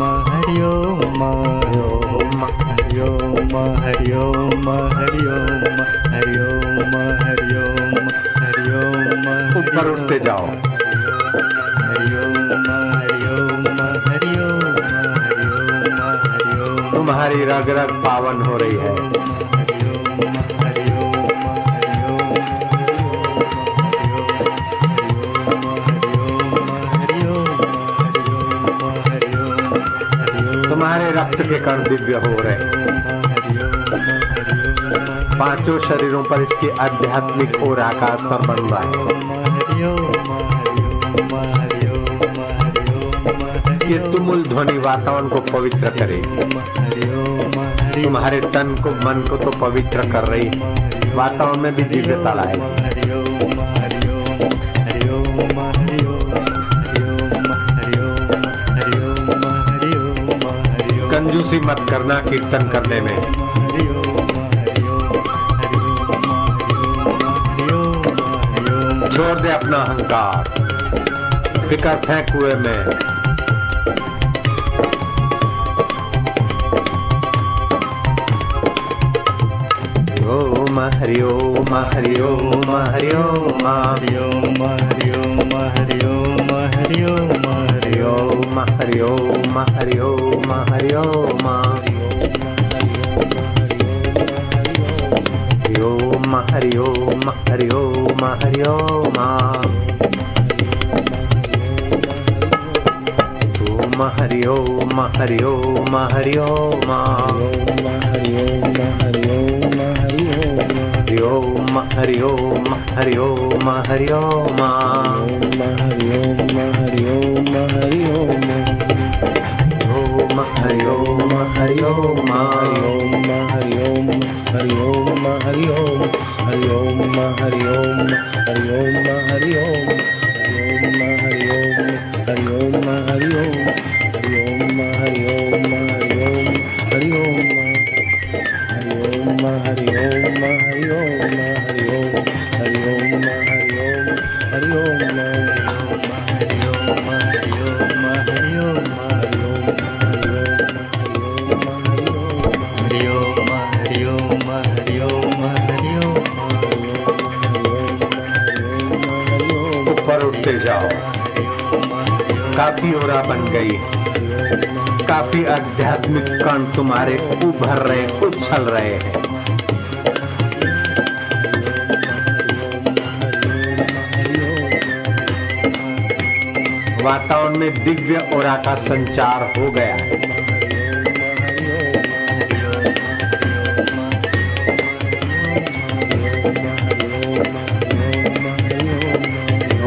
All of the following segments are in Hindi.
हरि ओम हरि ओम हरि ओम हरि ओम हरि ओम हरि ओम हरि ओम हरि ओम ऊपर उठते जाओ। हरि ओम हरि ओम हरि ओम हरि ओम हरि ओम। तुम्हारी रग रग पावन हो रही है। हरि ओम हरि ओम हरि ओम हरि ओम हरि ओम हरि ओम। तुम्हारे रक्त के कण दिव्य हो रहे। पांचों शरीरों पर इसकी आध्यात्मिक ओरा का असर बन रहा है। ये तुमुल ध्वनि वातावरण को पवित्र करेगी। तुम्हारे तन को मन को तो पवित्र कर रही, वातावरण में भी दिव्यता लाएगी। कंजूसी मत करना कीर्तन करने में। छोड़ दे अपना अहंकार, फिकर फेंक कुएं में। ओम हरि ओम हरि ओम हरि ओम हरि ओम हरि ओम हरि ओम हरि ओम हरि ओम हरि ओम हरि ओम हरि ओम हरि ओम हरि ओम हरि ओम ओम हरि ओम हरि ओम हरि ओम हरि ओम हरि ओम हरि ओम हरि ओम ओम हरि ओम हरि ओम ऊपर उठते जाओ। काफी ओरा बन गई, काफी आध्यात्मिक कण तुम्हारे उभर रहे, उछल रहे हैं। वातावरण में दिव्य ओरा का संचार हो गया है।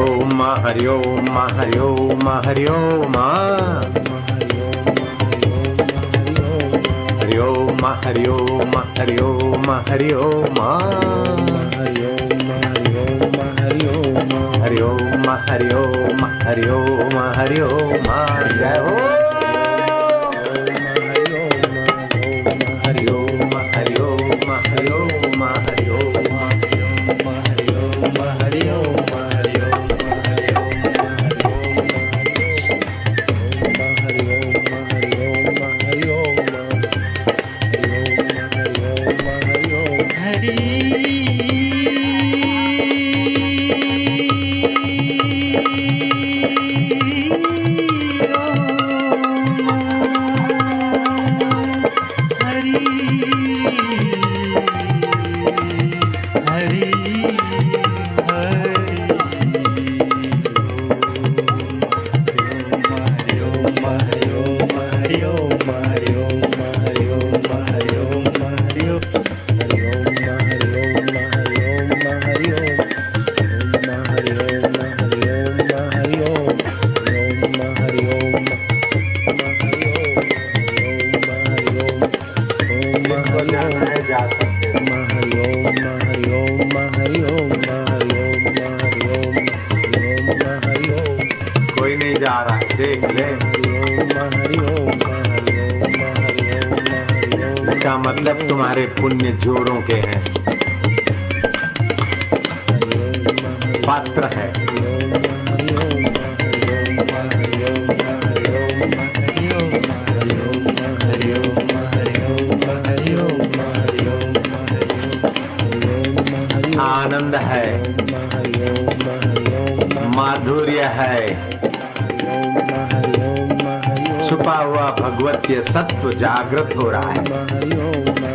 ओम हरि ओम हरि ओम हरि ओम हरि ओम हरि ओम हरि ओम हरि ओम हरि ओम हरि ओम हरि ओम हरि ओम जय हो। हरि ओम हरि ओम हरि ओम हरि ओम हरि ओम हरि ओम कोई नहीं जा रहा, देख ले। इसका मतलब तुम्हारे पुण्य जोड़ों के हैं, पात्र है। छुपा हुआ भगवतीय सत्व जागृत हो रहा है। हरि ओम